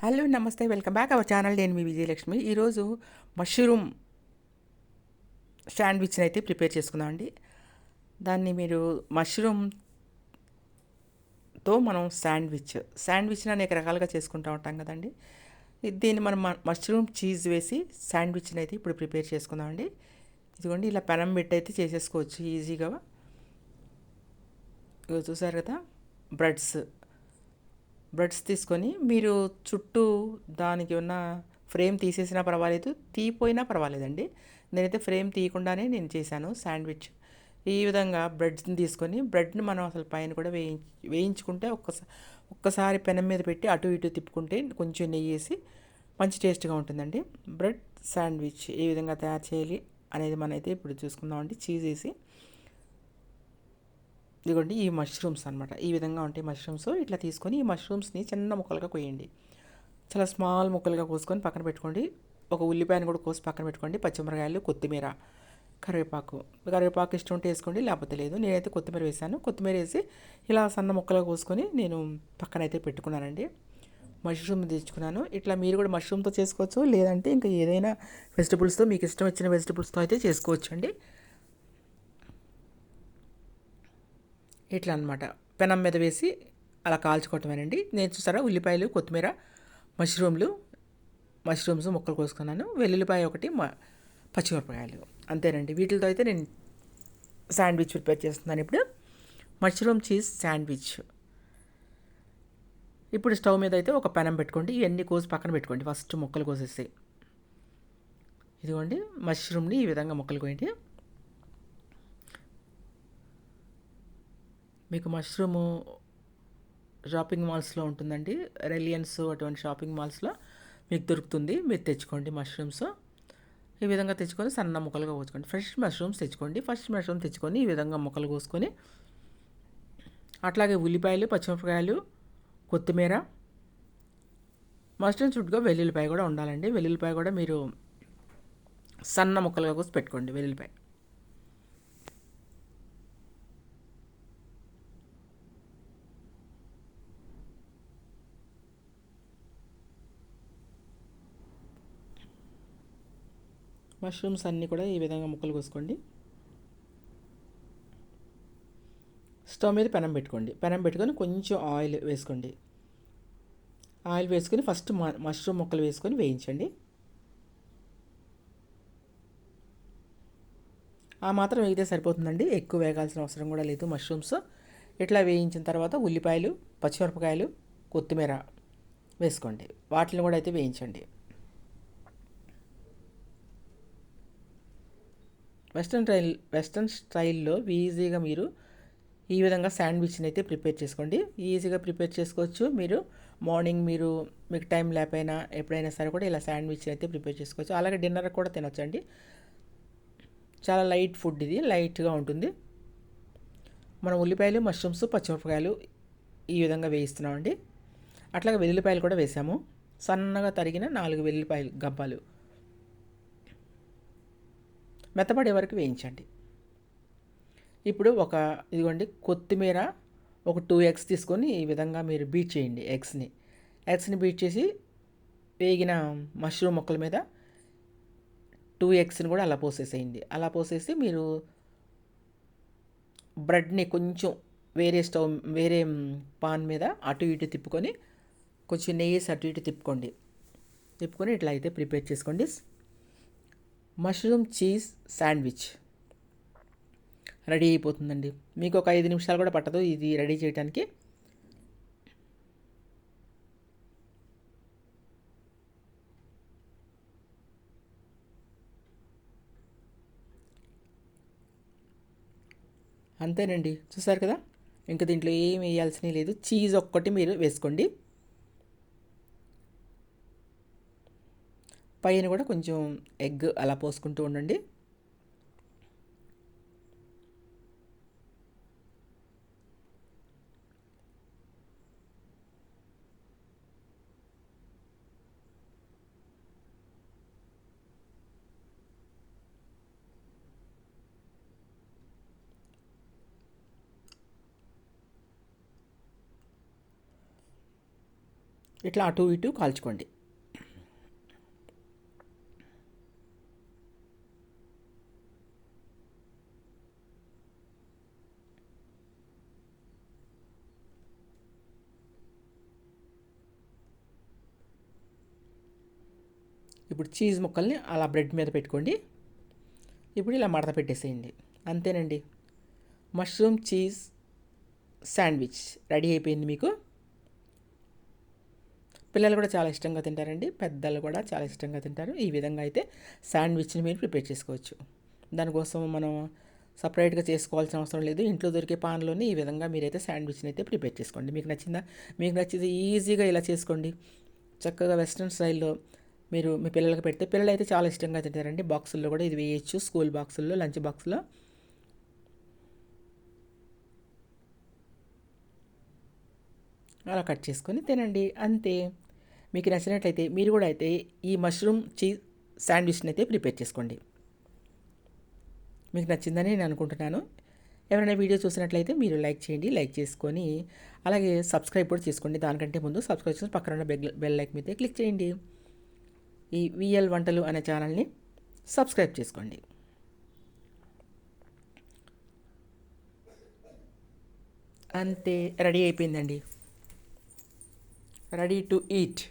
Hello నమస్తే welcome back our channel. నేను మీ విజయలక్ష్మి. ఈరోజు మష్రూమ్ శాండ్విచ్ని అయితే ప్రిపేర్ చేసుకుందామండి. దాన్ని మీరు మష్రూమ్తో మనం శాండ్విచ్ని అనేక రకాలుగా చేసుకుంటూ ఉంటాం కదండి. దీన్ని మనం మష్రూమ్ చీజ్ వేసి శాండ్విచ్ని అయితే ఇప్పుడు ప్రిపేర్ చేసుకుందామండి. ఇదిగోండి ఇలా పెనం పెట్టి అయితే చేసేసుకోవచ్చు ఈజీగా. ఇగో చూసారు కదా, బ్రెడ్స్ బ్రెడ్స్ తీసుకొని మీరు చుట్టూ దానికి ఉన్న ఫ్రేమ్ తీసేసినా పర్వాలేదు, తీయపోయినా పర్వాలేదండి. నేనైతే ఫ్రేమ్ తీయకుండానే నేను చేశాను శాండ్విచ్. ఈ విధంగా బ్రెడ్స్ని తీసుకొని బ్రెడ్ని మనం అసలు పైన కూడా వేయించుకుంటే ఒక్కసారి పెనం మీద పెట్టి అటు ఇటు తిప్పుకుంటే కొంచెం నెయ్యి వేసి మంచి టేస్ట్గా ఉంటుందండి. బ్రెడ్ శాండ్విచ్ ఏ విధంగా తయారు చేయాలి అనేది మనమైతే ఇప్పుడు చూసుకుందామండి. చీజ్ వేసి ఇదిగోండి ఈ మష్రూమ్స్ అనమాట. ఈ విధంగా ఉంటాయి మష్రూమ్స్. ఇట్లా తీసుకొని ఈ మష్రూమ్స్ని చిన్న ముక్కలుగా కోయండి. చాలా స్మాల్ ముక్కలుగా కోసుకొని పక్కన పెట్టుకోండి. ఒక ఉల్లిపాయను కూడా కోసి పక్కన పెట్టుకోండి. పచ్చిమిరకాయలు, కొత్తిమీర, కరివేపాకు ఇష్టం ఉంటే వేసుకోండి, లేకపోతే లేదు. నేనైతే కొత్తిమీర వేసాను. కొత్తిమీర వేసి ఇలా సన్న ముక్కలుగా కోసుకొని నేను పక్కన అయితే పెట్టుకున్నానండి. మష్రూమ్ తెచ్చుకున్నాను. ఇట్లా మీరు కూడా మష్రూమ్తో చేసుకోవచ్చు, లేదంటే ఇంకా ఏదైనా వెజిటబుల్స్తో మీకు ఇష్టం వచ్చిన వెజిటబుల్స్తో అయితే చేసుకోవచ్చు అండి. ఇట్లా అనమాట పెనం మీద వేసి అలా కాల్చుకోవటమేనండి. నేను చూసారా ఉల్లిపాయలు, కొత్తిమీర, మష్రూమ్స్ ముక్కలు కోసుకున్నాను. వెల్లుల్లిపాయ ఒకటి, పచ్చిమిరపకాయలు, అంతేనండి. వీటితో అయితే నేను శాండ్విచ్ ప్రిపేర్ చేస్తున్నాను ఇప్పుడు. Mushroom cheese sandwich. ఇప్పుడు స్టవ్ మీద అయితే ఒక పెనం పెట్టుకోండి. ఇవన్నీ కోసి పక్కన పెట్టుకోండి. ఫస్ట్ ముక్కలు కోసేసి ఇదిగోండి మష్రూమ్ని ఈ విధంగా ముక్కలు కోయండి. మీకు మష్రూము షాపింగ్ మాల్స్లో ఉంటుందండి. రిలయన్స్ అటువంటి షాపింగ్ మాల్స్లో మీకు దొరుకుతుంది. మీరు తెచ్చుకోండి మష్రూమ్స్. ఈ విధంగా తెచ్చుకొని సన్న ముక్కలుగా కోసుకోండి. ఫ్రెష్ మష్రూమ్స్ తెచ్చుకోండి. ఫస్ట్ మష్రూమ్ తెచ్చుకొని ఈ విధంగా ముక్కలు కోసుకొని, అట్లాగే ఉల్లిపాయలు, పచ్చిమిరపకాయలు, కొత్తిమీర, మష్రూమ్ చుట్టుగా వెల్లుల్లిపాయ కూడా ఉండాలండి. వెల్లుల్లిపాయ కూడా మీరు సన్న ముక్కలుగా కోసి పెట్టుకోండి. వెల్లుల్లిపాయ మష్రూమ్స్ అన్నీ కూడా ఈ విధంగా ముక్కలు కోసుకోండి. స్టవ్ మీద పెనం పెట్టుకోండి. పెనం పెట్టుకొని కొంచెం ఆయిల్ వేసుకోండి. ఆయిల్ వేసుకొని ఫస్ట్ మష్రూమ్ ముక్కలు వేసుకొని వేయించండి. ఆ మాత్రం వేగితే సరిపోతుందండి. ఎక్కువ వేగాల్సిన అవసరం కూడా లేదు. మష్రూమ్స్ ఇట్లా వేయించిన తర్వాత ఉల్లిపాయలు, పచ్చిమిరపకాయలు, కొత్తిమీర వేసుకోండి. వాటిని కూడా అయితే వేయించండి. వెస్ట్రన్ స్టైల్లో ఈజీగా మీరు ఈ విధంగా శాండ్విచ్ని అయితే ప్రిపేర్ చేసుకోండి. ఈజీగా ప్రిపేర్ చేసుకోవచ్చు. మీరు మార్నింగ్ మీకు టైం లేకపోయినా ఎప్పుడైనా సరే కూడా ఇలా శాండ్విచ్ అయితే ప్రిపేర్ చేసుకోవచ్చు. అలాగే డిన్నర్ కూడా తినొచ్చండి. చాలా లైట్ ఫుడ్, ఇది లైట్గా ఉంటుంది. మనం ఉల్లిపాయలు, మష్రూమ్స్, పచ్చిమిరపకాయలు ఈ విధంగా వేయిస్తున్నామండి. అట్లాగే వెల్లుల్లిపాయలు కూడా వేసాము. సన్నగా తరిగిన 4 వెల్లుల్లిపాయలు గబ్బాలు మెత్తపడే వరకు వేయించండి. ఇప్పుడు ఇదిగోండి కొత్తిమీర ఒక 2 ఎగ్స్ తీసుకొని ఈ విధంగా మీరు బీట్ చేయండి. ఎగ్స్ని బీట్ చేసి వేగిన మష్రూమ్ ముక్కల మీద 2 ఎగ్స్ని కూడా అలా పోసేసేయండి. అలా పోసేసి మీరు బ్రెడ్ని కొంచెం వేరే పాన్ మీద అటు ఇటు తిప్పుకొని కొంచెం నెయ్యి అటు ఇటు తిప్పుకొని ఇట్లా అయితే ప్రిపేర్ చేసుకోండి. మష్రూమ్ చీజ్ శాండ్విచ్ రెడీ అయిపోతుందండి. మీకు ఒక 5 నిమిషాలు కూడా పట్టదు ఇది రెడీ చేయడానికి. అంతేనండి, చూసారు కదా. ఇంకా దీంట్లో ఏం వేయాల్సిన లేదు. చీజ్ ఒక్కటి మీరు వేసుకోండి. పైన కూడా కొంచెం ఎగ్ అలా పోసుకుంటూ ఉండండి. ఇట్లా అటు ఇటు కాల్చుకోండి. ఇప్పుడు చీజ్ ముక్కల్ని అలా బ్రెడ్ మీద పెట్టుకోండి. ఇప్పుడు ఇలా మడత పెట్టేసేయండి. అంతేనండి, మష్రూమ్ చీజ్ శాండ్విచ్ రెడీ అయిపోయింది మీకు. పిల్లలు కూడా చాలా ఇష్టంగా తింటారండి, పెద్దలు కూడా చాలా ఇష్టంగా తింటారు. ఈ విధంగా అయితే శాండ్విచ్ని మీరు ప్రిపేర్ చేసుకోవచ్చు. దానికోసం మనం సపరేట్గా చేసుకోవాల్సిన అవసరం లేదు. ఇంట్లో దొరికే పాన్లోనే ఈ విధంగా మీరైతే శాండ్విచ్ని అయితే ప్రిపేర్ చేసుకోండి. మీకు నచ్చిందా? మీకు నచ్చితే ఈజీగా ఇలా చేసుకోండి. చక్కగా వెస్ట్రన్ స్టైల్లో మీరు మీ పిల్లలకి పెడితే పిల్లలు అయితే చాలా ఇష్టంగా తింటారండి. బాక్సుల్లో కూడా ఇది వేయచ్చు, స్కూల్ బాక్సుల్లో, లంచ్ బాక్స్లో. అలా కట్ చేసుకొని తినండి, అంతే. మీకు నచ్చినట్లయితే మీరు కూడా అయితే ఈ మష్రూమ్ చీజ్ శాండ్విచ్ని అయితే ప్రిపేర్ చేసుకోండి. మీకు నచ్చిందని నేను అనుకుంటున్నాను. ఎవరైనా వీడియో చూసినట్లయితే మీరు లైక్ చేయండి, లైక్ చేసుకొని అలాగే సబ్స్క్రైబ్ కూడా చేసుకోండి. దానికంటే ముందు సబ్స్క్రైబ్ చేసి పక్కన ఉన్న బెల్ లైక్ మీద క్లిక్ చేయండి. ఈ విఎల్ వంటలు అనే ఛానల్ని సబ్స్క్రైబ్ చేసుకోండి. అంతే, రెడీ అయిపోయిందండి. Ready to eat.